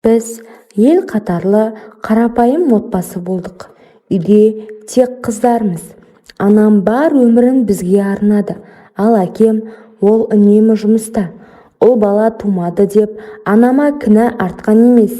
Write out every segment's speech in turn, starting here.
Біз ел қатарлы қарапайым отбасы болдық. Үйде тек қыздармыз. Анам бар өмірін бізге арнады, ал әкем ол үнемі жұмыста. Ол бала тумады деп анама кінә артқан емес.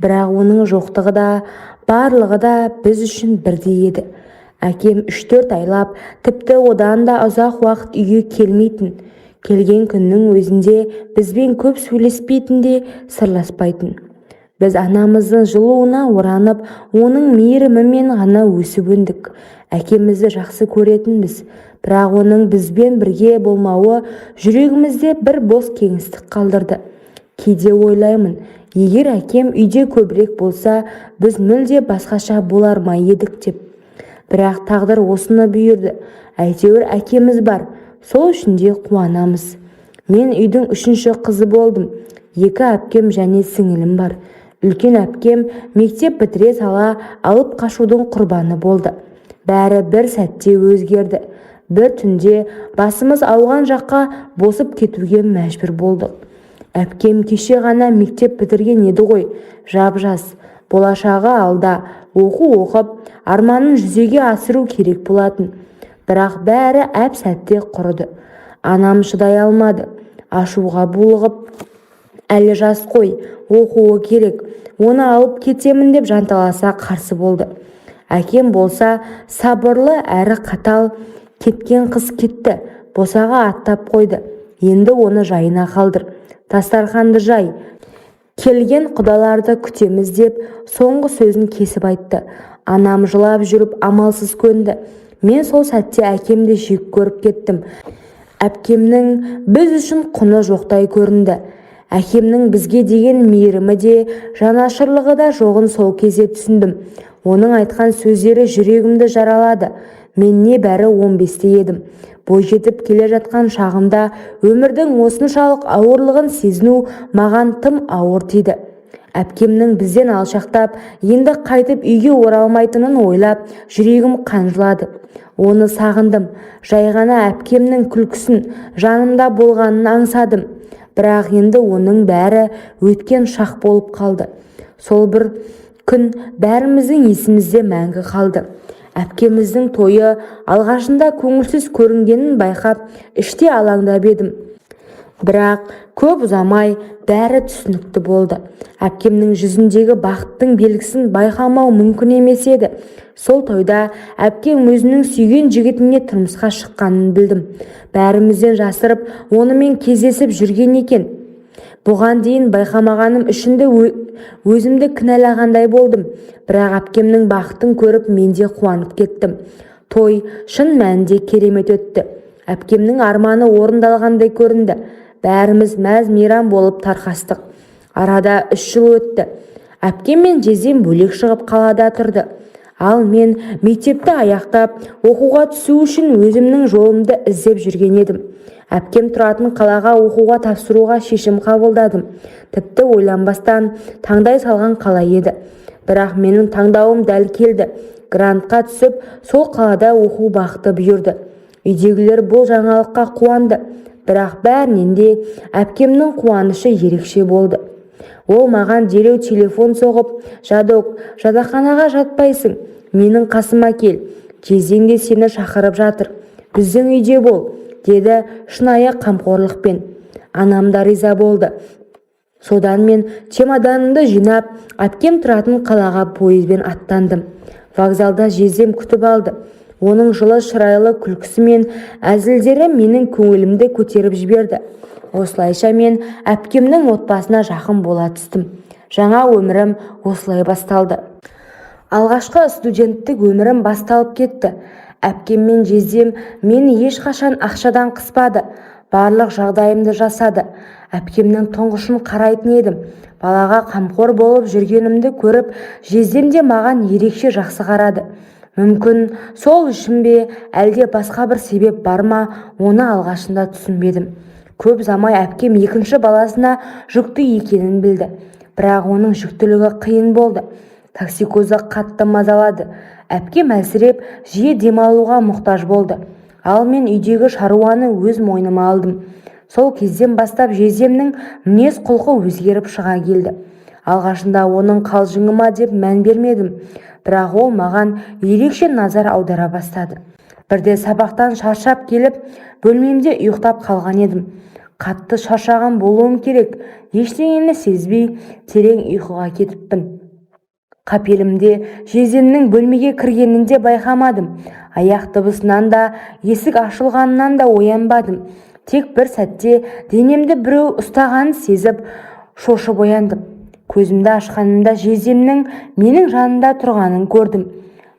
Бірақ оның жоқтығы да, барлығы да біз үшін бірдей еді. Әкем 3-4 айлап, тіпті одан да ұзақ уақыт үйге келмейтін. Келген күннің өзінде бізбен көп сөйлеспейтін де, сырласпайтын. Біз анамыздың жылуына оранып, оның мейірімімен ғана өсіп өндік. Әкемізді жақсы көретінбіз, бірақ оның бізбен бірге болмауы жүрегімізде бір бос кеңістік қалдырды. Кейде ойлаймын, егер әкем үйде көбірек болса, біз мүлде басқаша болар ма едік деп. Бірақ тағдыр осыны бұйырды. Әйтеуір әкеміз бар, сол үшін де қуанамыз. Мен үйдің 3-ші қызы болдым. 2 әпкем және сіңілім бар. Үлкен әпкем мектеп бітіре сала алып қашудың құрбаны болды. Бәрі бір сәтте өзгерді. Бір түнде басымыз ауған жаққа босып кетуге мәжбүр болдық. Әпкем кеше ғана мектеп бітірген еді ғой, жап-жас, болашағы алда, оқу оқып, арманын жүзеге асыру керек болатын. Бірақ бәрі әп-сәтте құрыды. Анам шыдай алмады, ашуға булығып, әлі жас қой, оқуы керек, оны алып кетемін деп жанталаса қарсы болды. Әкем болса сабырлы әрі қатал. Кеткен қыз кетті, босаға аттап қойды. Енді оны жайына қалдыр, дастарханды жай, келген құдаларды күтеміз деп соңғы сөзін кесіп айтты. Анам жылап жүріп амалсыз көнді. Мен сол сәтте әкемді жек көріп кеттім. Әпкемнің біз үшін құны жоқтай көрінді. Әкемнің бізге деген мейірімі де, жанашырлығы да жоғын сол кезде түсіндім. Оның айтқан сөздері жүрегімді жаралады. Мен небәрі 15-те едім. Бойжетіп келе жатқан шағымда өмірдің осыншалық ауырлығын сезіну маған тым ауыр тиді. Әпкемнің бізден алшақтап, енді қайтып үйге оралмайтынын ойлап, жүрегім қанжылады. Оны сағындым. Жай ғана әпкемнің күлкісін, жанымда болғанын аңсадым. Бірақ енді оның бәрі өткен шақ болып қалды. Сол бір күн бәріміздің есімізде мәңгі қалды. Әпкеміздің тойы алғашында көңілсіз көрінгенін байқап, іште алаңдап едім. Бірақ көп ұзамай бәрі түсінікті болды. Әпкемнің жүзіндегі бақыттың белгісін байқамау мүмкін емес еді. Сол тойда әпкем өзінің сүйген жігітіне тұрмысқа шыққанын білдім. Бәрімізден жасырып, онымен кездесіп жүрген екен. Бұған дейін байқамағаным үшін де өзімді кінәлағандай болдым. Бірақ әпкемнің бақытын көріп менде қуанып кеттім. Той шын мәнінде керемет өтті. Әпкемнің арманы орындалғандай көрінді. Бәріміз мәз-мейрам болып тарқастық. Арада 3 жыл өтті. Әпкем мен жездем бөлек шығып қалада тұрды. Ал мен мектепті аяқтап, оқуға түсу үшін өзімнің жолымды іздеп жүрген едім. Әпкем тұратын қалаға оқуға тапсыруға шешім қабылдадым. Тіпті ойланбастан таңдай салған қала еді. Бірақ менің таңдауым дәл келді. Грантқа түсіп, сол қалада оқу бақыты бұйырды. Үйдегілер бұл жаңалыққа қуанды. Бірақ бәрінен де әпкемнің қуанышы ерекше болды. Ол маған дереу телефон соғып, «Жадок, жатақханаға жатпайсың, менің қасыма кел. Жездең де сені шақырып жатыр. Біздің үйде бол», деді шынайы қамқорлықпен. Анам да риза болды. Содан мен чемоданымды жинап, әпкем тұратын қалаға пойызбен аттандым. Вокзалда жездем күтіп алды. Оның жылы шырайлы күлкісі мен әзілдері менің көңілімді көтеріп жіберді. Осылайша мен әпкемнің отбасына жақын бола түстім. Жаңа өмірім осылай басталды. Алғашқы студенттік өмірім басталып кетті. Әпкем мен жездем мені ешқашан ақшадан қыспады. Барлық жағдайымды жасады. Әпкемнің тұңғышын қарайтын едім. Балаға қамқор болып жүргенімді көріп, жездем де маған ерекше жақсы қарады. Мүмкін сол үшін бе, әлде басқа бір себеп бар ма, оны алғашында түсінбедім. Көп замай әпкем 2-ші баласына жүкті екенін білді. Бірақ оның жүктілігі қиын болды. Токсикозы қатты мазалады. Әпкем әлсіреп, жиі демалуға мұқтаж болды. Ал мен үйдегі шаруаны өз мойныма алдым. Сол кезден бастап жездемнің мінез құлқы өзгеріп шыға келді. Алғашында оның қалжыңы ма деп мән бермедім, бірақ ол маған ерекше назар аудара бастады. Бірде сабақтан шаршап келіп, бөлмемде ұйықтап қалған едім. Қатты шаршаған болуым керек, ештеңені сезбей терең ұйқыға кетіппін. Қапелімде жездемнің бөлмеге кіргенін де байқамадым. Аяқ дыбысынан да, есік ашылғанынан да оянбадым. Тек бір сәтте денемді біреу ұстағанын сезіп, шошып ояндым. Көзімді ашқанымда жездемнің менің жанымда тұрғанын көрдім.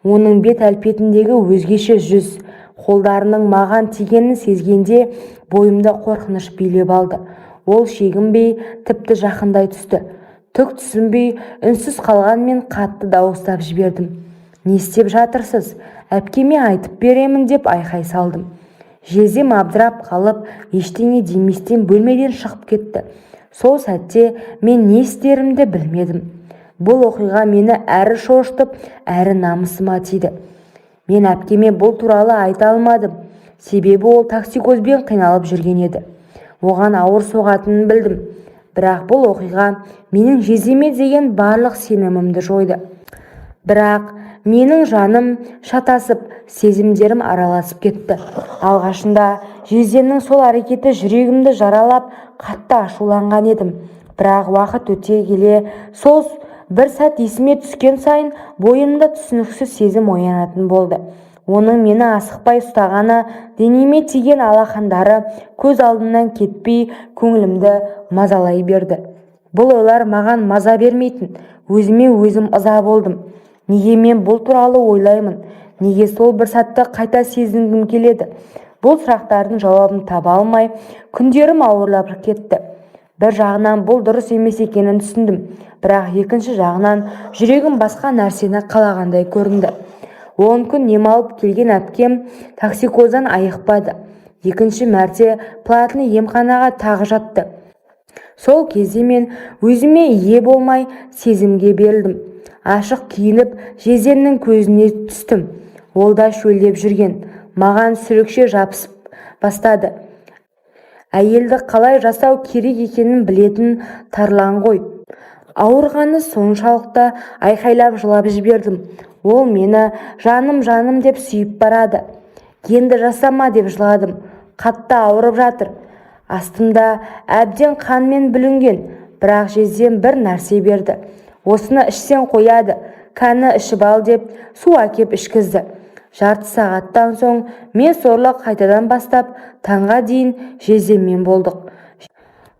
Оның бет әлпетіндегі өзгеше жүз, қолдарының маған тигенін сезгенде бойымда қорқыныш билеп алды. Ол шегінбей, тіпті жақындай түсті. Түк түсінбей, үнсіз қалғанмен қатты дауыстап жібердім. «Не істеп жатырсыз? Әпкеме айтып беремін» деп айқай салдым. Жездем абдырап қалып, ештеңе деместен бөлмеден шығып кетті. Сол сәтте мен не істерімді білмедім. Бұл оқиға мені әрі шошытып, әрі намысыма тиді. Мен әпкеме бұл туралы айта алмадым. Себебі ол токсикозбен қиналып жүрген еді. Оған ауыр соғатынын білдім. Бірақ бұл оқиға менің жездеме деген барлық сенімімді жойды. Бірақ менің жаным шатасып, сезімдерім араласып кетті. Алғашында жездемнің сол әрекеті жүрегімді жаралап, қатты ашуланған едім. Бірақ уақыт өте келе, сол бір сәт есіме түскен сайын бойымда түсініксіз сезім оянатын болды. Оның мені асықпай ұстағаны, денеме тиген алақандары көз алдымнан кетпей көңілімді мазалай берді. Бұл ойлар маған маза бермейтін, өзіме өзім ыза болдым. Неге мен бұл туралы ойлаймын? Неге сол бір сәтті қайта сезінгім келеді? Бұл сұрақтардың жауабын таба алмай, күндерім ауырлап кетті. Бір жағынан бұл дұрыс емес екенін түсіндім, бірақ екінші жағынан жүрегім басқа нәрсені қалағандай көрінді. 10 күн демалып келген әпкем токсикоздан айықпады. Екінші мәрте платный емханаға тағы жатты. Сол кезде мен өзіме ие болмай сезімге берілдім. Ашық киініп жездемнің көзіне түстім. Ол да шөлдеп жүрген. Маған сүрікше жабысып бастады. Әйелді қалай жасау керек екенін білетін тарлан ғой. Ауырғаны соншалықты айқайлап жылап жібердім. Ол мені жаным деп сүйіп барады. Енді жасама деп жыладым. Қатты ауырып жатыр. Астымда әбден қанмен бүлінген. Бірақ жездем бір нәрсе берді. Осыны ішсең қояды, кәні ішіп ал деп су әкеп ішкізді. Жарты сағаттан соң мен сорлы қайтадан бастап таңға дейін жездеммен болдық.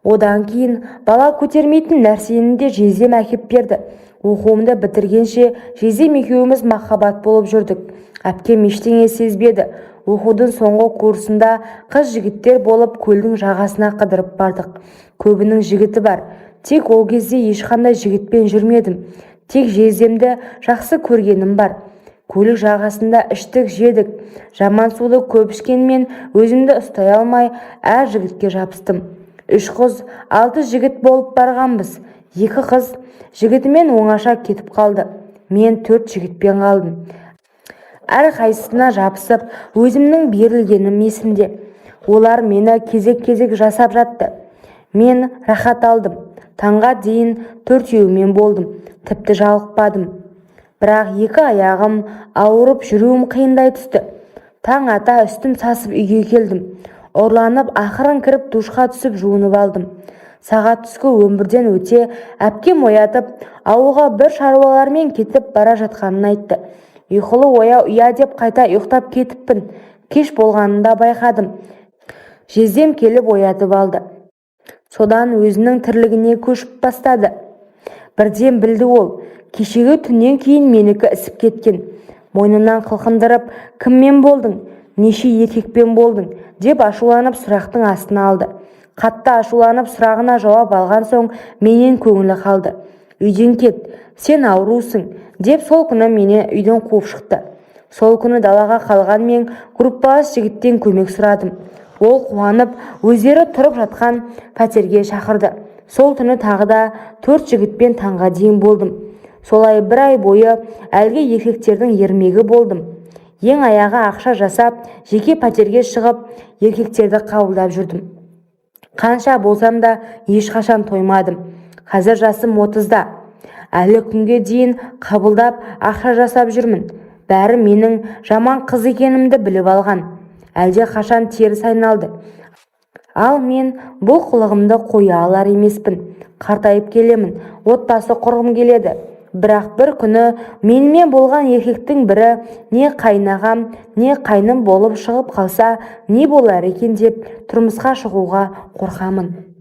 Одан кейін бала көтермейтін нәрсені де жездем әкеп берді. Оқуымды бітіргенше жездем екеуміз махаббат болып жүрдік. Әпкем ештеңе сезбеді. Оқудың соңғы курсында қыз-жігіттер болып көлдің жағасына қыдырып бардық. Көбінің жігіті бар. Тек ол кезде ешқандай жігітпен жүрмедім. Тек жездемді жақсы көргенім бар. Көлік жағасында іштік жедік. Жаман суды көп ішкенмен өзімді ұстай алмай әр жігітке жабыстым. 3 қыз, 6 жігіт болып барғанбыз. 2 қыз жігітімен оңаша кетіп қалды. Мен 4 жігітпен қалдым. Әр қайсысына жабысып, өзімнің берілгенім есімде. Олар мені кезек-кезек жасап жатты. Мен рахат алдым. Таңға дейін 4-еумен болдым. Тіпті жалықпадым. Бірақ 2 аяғым ауырып жүруім қиындай түсті. Таң ата үстім сасып үйге келдім. Орланып ақырын кіріп душқа түсіп жуынып алдым. Сағат түскі 11-ден өте әпкем оятып, ауылға бір шаруалармен кетіп бара жатқанын айтты. Ұйқылы ояу ұя деп қайта ұйықтап кетіппін. Кеш болғанында байқадым. Жездем келіп оятып алды. Содан өзінің тірлігіне көшіп бастады. Бірден білді ол. Кешегі түннен кейін менікі ісіп кеткен. Мойнынан қылқындырып, кіммен болдың? Неше еркекпен болдың? Деп ашуланып сұрақтың астына алды. Қатты ашуланып сұрағына жауап алған соң менен көңілі қалды. Үйден кет, сен аурусың, деп сол күні мені үйден қуып шықты. Сол күні далаға қалған мен группалас жігіттен көмек сұрадым. Ол қуанып, өздері тұрып жатқан пәтерге шақырды. Сол түні тағы да 4 жігітпен таңға дейін болдым. Солай 1 ай бойы әлгі еркектердің ермегі болдым. Ең аяғы ақша жасап, жеке пәтерге шығып, еркектерді қабылдап жүрдім. Қанша болсам да ешқашан тоймадым. Қазір жасым 30-да. Әлі күнге дейін қабылдап ақша жасап жүрмін. Бәрі менің жаман қыз екенімді біліп алған. Әлде қашан теріс айналды. Ал мен бұл қылығымды қоя алар емеспін. Қартайып келемін, отбасы құрғым келеді. Бірақ бір күні менімен болған еркектің бірі не қайнағам, не қайным болып шығып қалса не болар екен деп тұрмысқа шығуға қорқамын.